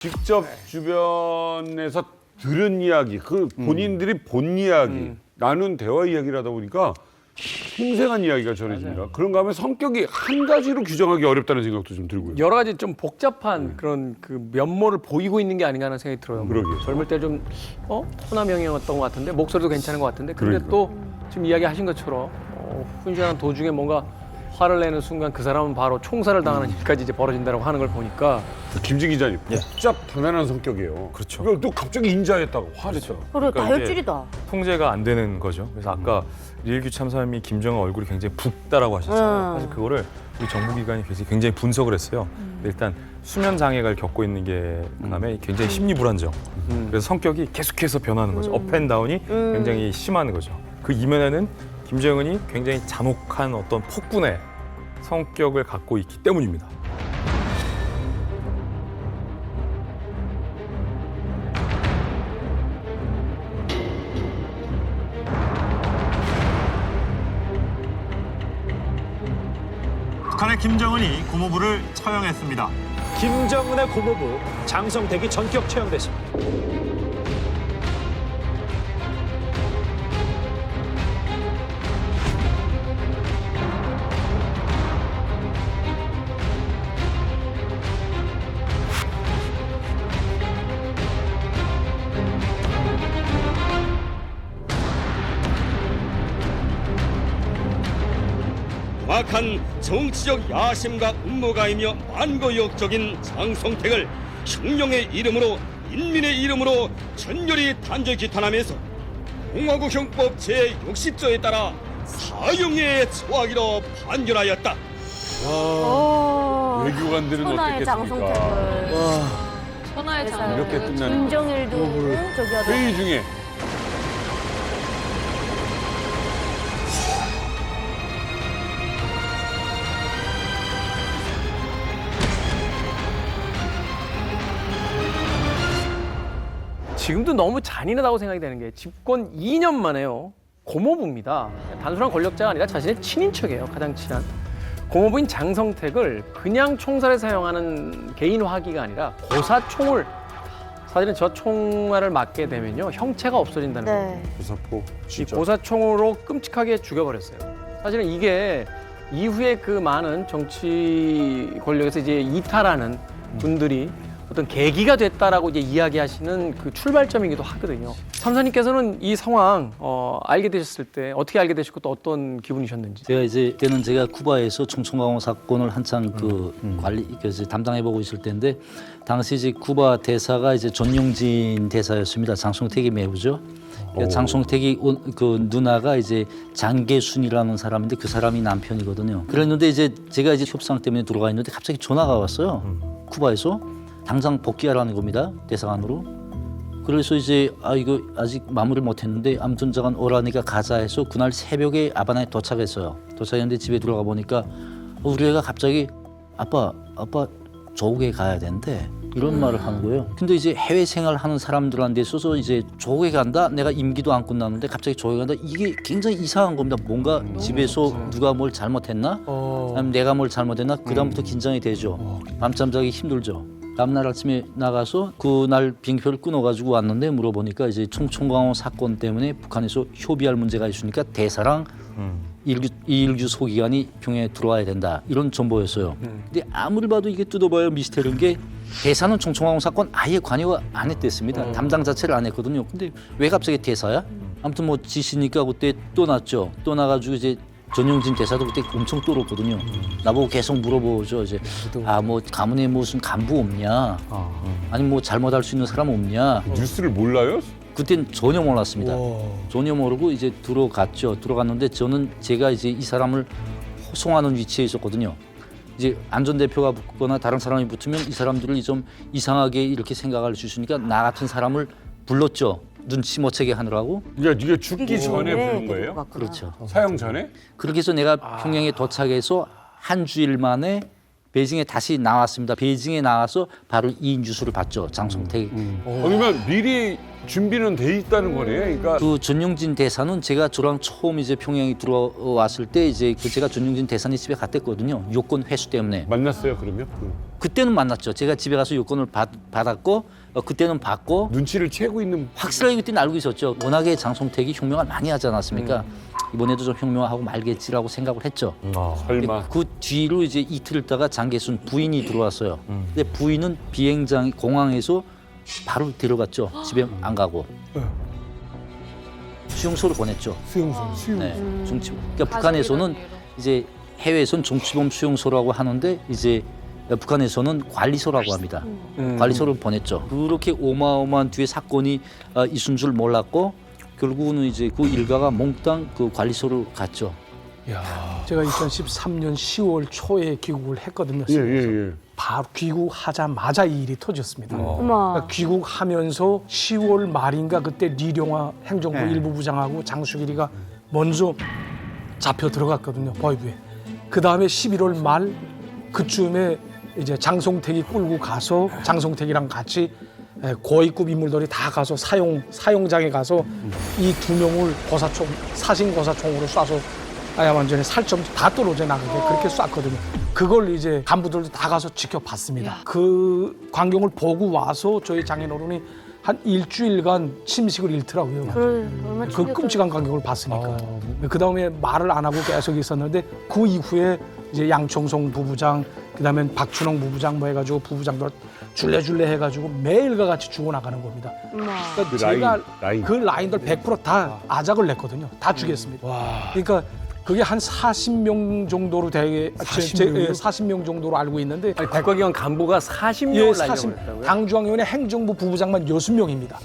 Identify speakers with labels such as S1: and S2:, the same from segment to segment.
S1: 직접 주변에서 들은 이야기, 그 본인들이 본 이야기, 나눈 대화 이야기를 하다 보니까 생생한 이야기가 전해집니다.
S2: 맞아요.
S1: 그런가 하면 성격이 한 가지로 규정하기 어렵다는 생각도 좀 들고요.
S2: 여러 가지 좀 복잡한 그런 그 면모를 보이고 있는 게 아닌가 하는 생각이 들어요.
S1: 그러게요.
S2: 젊을 때 좀 호남형이었던 것 같은데 목소리도 괜찮은 것 같은데 근데
S1: 그러니까.
S2: 또 지금 이야기하신 것처럼 훈련한 도중에 뭔가 화를 내는 순간 그 사람은 바로 총살을 당하는 일까지 이제 벌어진다고 하는 걸 보니까
S1: 김진 기자님, 복잡다단한 성격이에요.
S3: 그렇죠.
S1: 이걸 또 갑자기 인자했다고 화냈죠.
S4: 그래
S3: 그러니까
S4: 다혈질이다.
S3: 통제가 안 되는 거죠. 그래서 아까 리일규 참사님이 김정은 얼굴이 굉장히 붓다라고 하셨잖아요. 사실 그거를 우리 정부기관이 굉장히 분석을 했어요. 일단 수면 장애가 겪고 있는 게 그다음에 굉장히 심리 불안정. 그래서 성격이 계속해서 변하는 거죠. 업앤다운이 굉장히 심한 거죠. 그 이면에는 김정은이 굉장히 잔혹한 어떤 폭군의 성격을 갖고 있기 때문입니다.
S5: 북한의 김정은이 고모부를 처형했습니다.
S6: 김정은의 고모부 장성택이 전격 처형됐습니다.
S7: 막한 정치적 야심과 음모가이며 만고역적인 장성택을 혁명의 이름으로 인민의 이름으로 전열히 단죄 기탄하면서 공화국 형법 제60조에 따라 사형에 처하기로 판결하였다.
S1: 외교관들은
S4: 천하의
S1: 어떻겠습니까?
S4: 장성택을
S8: 천하의
S4: 세상에.
S8: 장.
S1: 이렇게 끝나는
S4: 김정일도 저기 하다.
S1: 회의 중에
S2: 지금도 너무 잔인하다고 생각이 되는 게 집권 2년 만에요. 고모부입니다. 단순한 권력자가 아니라 자신의 친인척이에요. 가장 친한. 고모부인 장성택을 그냥 총살에 사용하는 개인 화기가 아니라 고사총을 사실은 저 총알을 맞게 되면요. 형체가 없어진다는 거예요.
S4: 네.
S1: 고사포
S2: 이
S1: 진짜.
S2: 고사총으로 끔찍하게 죽여버렸어요. 사실은 이게 이후에 그 많은 정치 권력에서 이제 이탈하는 분들이 어떤 계기가 됐다라고 이제 이야기하시는 그 출발점이기도 하거든요. 참사님께서는 이 상황 알게 되셨을 때 어떻게 알게 되셨고 또 어떤 기분이셨는지.
S9: 제가 이제 때는 제가 쿠바에서 총총강호 사건을 한창 관리 담당해보고 있을 때인데 당시 이제 쿠바 대사가 이제 전용진 대사였습니다. 장성택이 매우죠. 그러니까 장성택이 그 누나가 이제 장계순이라는 사람인데 그 사람이 남편이거든요. 그랬는데 이제 제가 이제 협상 때문에 들어가 있는데 갑자기 전화가 왔어요. 쿠바에서 당장 복귀하라는 겁니다. 대사관으로. 그래서 이제 이거 아직 마무리를 못했는데 아무튼 저간 오라니까 가자 해서 그날 새벽에 아바나에 도착했어요. 도착했는데 집에 들어가 보니까 우리 애가 갑자기 아빠 조국에 가야 되는데 이런 말을 하는 거예요. 근데 이제 해외 생활하는 사람들한테 있어서 이제 조국에 간다? 내가 임기도 안 끝났는데 갑자기 조국에 간다? 이게 굉장히 이상한 겁니다. 뭔가 집에서 누가 뭘 잘못했나? 아니면 내가 뭘 잘못했나? 그다음부터 긴장이 되죠. 밤잠 자기 힘들죠. 다음날 아침에 나가서 그날 비행기표를 끊어가지고 왔는데 물어보니까 이제 총총강호 사건 때문에 북한에서 협의할 문제가 있으니까 대사랑 이일규 소기관이 평양에 들어와야 된다 이런 정보였어요. 근데 아무리 봐도 이게 뜯어봐야 미스테리인 게 대사는 총총강호 사건 아예 관여 안 했댔습니다. 담당 자체를 안 했거든요. 근데 왜 갑자기 대사야? 아무튼 뭐 지시니까 그때 또 났죠. 또 나가지고 이제 전용진 대사도 그때 엄청 떨었거든요. 나보고 계속 물어보죠. 이제 뭐 가문에 무슨 간부 없냐? 아니 뭐 잘못할 수 있는 사람 없냐?
S1: 뉴스를 몰라요?
S9: 그땐 전혀 몰랐습니다. 전혀 모르고 이제 들어갔죠. 들어갔는데 제가 이제 이 사람을 호송하는 위치에 있었거든요. 이제 안전대표가 붙거나 다른 사람이 붙으면 이 사람들을 좀 이상하게 이렇게 생각할 수 있으니까 나 같은 사람을 불렀죠. 눈치 못 채게 하느라고.
S1: 그러니까 이게 죽기 전에 부른 거예요?
S9: 그렇죠.
S1: 사형 전에?
S9: 그렇게 해서 내가 평양에 도착해서 한 주일 만에 베이징에 다시 나왔습니다. 베이징에 나와서 바로 이 뉴스를 봤죠. 장성택.
S1: 그러면 미리 준비는 돼 있다는 거네요. 그러니까
S9: 그 전용진 대사는 제가 저랑 처음 이제 평양에 들어왔을 때 이제 그 제가 전용진 대사님 집에 갔댔거든요. 요건 회수 때문에.
S1: 만났어요, 그러면?
S9: 그때는 만났죠. 제가 집에 가서 요건을 받았고 그때는 받고
S1: 눈치를 채고 있는
S9: 확실하게 그때는 알고 있었죠. 워낙에 장성택이 혁명을 많이 하지 않았습니까? 이번에도 좀 혁명하고 말겠지라고 생각을 했죠.
S1: 설마.
S9: 그 뒤로 이제 이틀 있다가 장계순 부인이 들어왔어요. 근데 부인은 비행장 공항에서 바로 데려갔죠. 집에 안 가고 수용소로 보냈죠.
S1: 수용소.
S9: 네, 정치. 그러니까 북한에서는 이제 해외에서는 정치범 수용소라고 하는데 이제 북한에서는 관리소라고 합니다. 관리소를 보냈죠. 그렇게 어마어마한 뒤에 사건이 있은 줄 몰랐고 결국은 이제 그 일가가 몽땅 그 관리소로 갔죠.
S8: 제가 2013년 10월 초에 귀국을 했거든요.
S1: 예.
S8: 바로 귀국하자마자 이 일이 터졌습니다.
S4: 어머.
S8: 그러니까 귀국하면서 10월 말인가 그때 리룡아 행정부 일부 부장하고 장수길이가 먼저 잡혀 들어갔거든요. 보이부에. 그 다음에 11월 말 그쯤에 이제 장성택이 끌고 가서 장성택이랑 같이 고위급 인물들이 다 가서 사용장에 가서 이 두 명을 고사총 사신 고사총으로 쏴서 아야 완전히 살점 다 떨어져 나가게 그렇게 쐈거든요. 그걸 이제 간부들도 다 가서 지켜봤습니다. 그 광경을 보고 와서 저희 장인어른이 한 일주일간 침식을 잃더라고요.
S4: 얼마나
S8: 그 끔찍한 광경을 봤으니까. 그 다음에 말을 안 하고 계속 있었는데 그 이후에 이제 양청송 부부장, 그다음에 박춘홍 부부장 뭐 해가지고 부부장들 줄레줄레 해가지고 매일과 같이 죽어나가는 겁니다. 그러니까
S1: 그
S8: 제가
S1: 라인.
S8: 그 라인들 100% 다 아작을 냈거든요. 다 죽였습니다. 그러니까 그게 한 40명 정도로 되게 40명 정도로 알고 있는데
S2: 아니, 국가기관 간부가 40명을
S8: 예,
S2: 날려고 했다고요?
S8: 당중앙위원회 행정부 부부장만 60명입니다.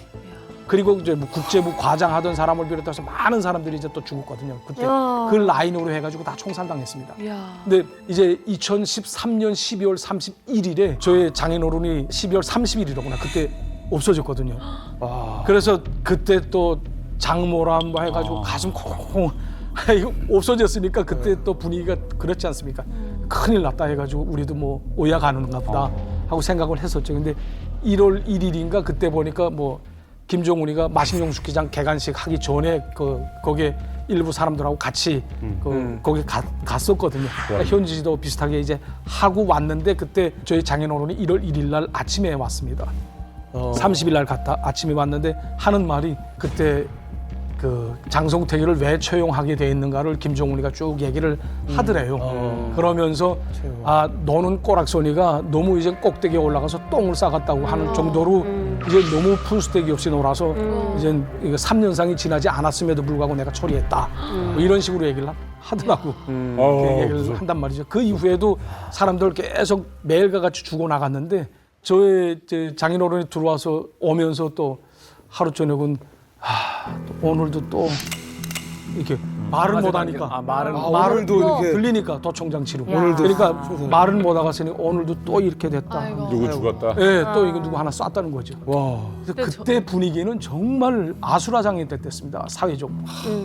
S8: 그리고 이제 뭐 국제부 과장 하던 사람을 비롯해서 많은 사람들이 이제 또 죽었거든요. 그때
S4: 야.
S8: 그 라인으로 해가지고 다 총살당했습니다.
S4: 야.
S8: 근데 이제 2013년 12월 31일에 저의 장인어른이 12월 30일이로구나 그때 없어졌거든요. 그래서 그때 또 장모람 뭐 해가지고 가슴 콩콩 이거 없어졌으니까 그때 또 분위기가 그렇지 않습니까? 큰일 났다 해가지고 우리도 뭐 오야 가는가 보다 하고 생각을 했었죠. 근데 1월 1일인가 그때 보니까 뭐 김정은이가 마식용 스키장 개관식 하기 전에 거기에 일부 사람들하고 같이 거기 갔었거든요. 그러니까 현지도 비슷하게 이제 하고 왔는데 그때 저희 장인어른이 1월 1일 날 아침에 왔습니다. 30일 날 갔다 아침에 왔는데 하는 말이 그때 그 장성택이를 왜 처형하게 돼 있는가를 김정은이가 쭉 얘기를 하더래요. 그러면서 아 너는 꼬락서니가 너무 이제 꼭대기에 올라가서 똥을 싸갔다고 하는 정도로 이제 너무 푼수대기 없이 놀아서 이제 이거 3년상이 지나지 않았음에도 불구하고 내가 처리했다. 뭐 이런 식으로 얘기를 하더라고. 그렇게 얘기를 한단 말이죠. 그 이후에도 사람들 계속 매일과 같이 죽어 나갔는데 저의 장인어른이 들어와서 오면서 또 하루 저녁은 또 오늘도 또 이렇게 말을 못하니까 말을도 이렇게 들리니까 도청장 치르고 그러니까 말은 못하겠으니 오늘도 또 이렇게 됐다.
S4: 아이고.
S1: 누구 죽었다?
S8: 예, 또 이거 누구 하나 쐈다는 거죠. 그래서 그때 분위기는 정말 아수라장이 됐습니다. 사회적.